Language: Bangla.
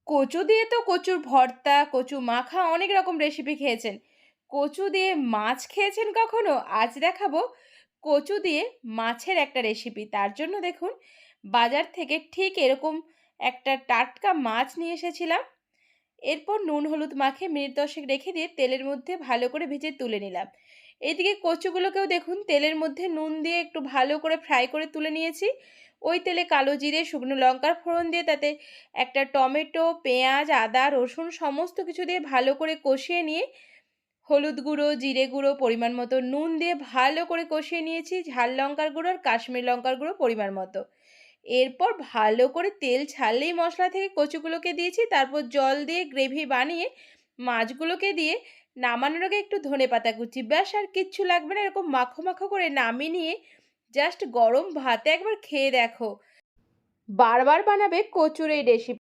কচু দিয়ে তো কচুর ভর্তা, কচু মাখা অনেক রকম রেসিপি খেয়েছেন। কচু দিয়ে মাছ খেয়েছেন কখনো? আজ দেখাবো কচু দিয়ে মাছের একটা রেসিপি। তার জন্য দেখুন বাজার থেকে ঠিক এরকম একটা টাটকা মাছ নিয়ে এসেছিলাম। এরপর নুন হলুদ মাখিয়ে মিনিট ১০ রেখে দিয়ে তেলের মধ্যে ভালো করে ভেজে তুলে নিলাম। এদিকে কচুগুলোকেও দেখুন তেলের মধ্যে নুন দিয়ে একটু ভালো করে ফ্রাই করে তুলে নিয়েছি। ওই তেলে কালো জিরে, শুকনো লঙ্কার ফোড়ন দিয়ে তাতে একটা টমেটো, পেঁয়াজ, আদা, রসুন সমস্ত কিছু দিয়ে ভালো করে কষিয়ে নিয়ে হলুদ গুঁড়ো, জিরে গুঁড়ো, পরিমাণ মতো নুন দিয়ে ভালো করে কষিয়ে নিয়েছি। ঝাল লঙ্কার গুঁড়ো আর কাশ্মীরি লঙ্কার গুঁড়ো পরিমাণ মতো। এরপর ভালো করে তেল ছাড়লেই মশলা থেকে কচুগুলোকে দিয়েছি। তারপর জল দিয়ে গ্রেভি বানিয়ে মাছগুলোকে দিয়ে নামানোর আগে একটু ধনেপাতা কুচি। ব্যাস আর কিচ্ছু লাগবে না। এরকম মাখো, মাখো করে নামিয়ে নিয়ে জাস্ট গরম ভাতে একবার খেয়ে দেখো। বারবার বানাবে কচুর এই রেসিপি।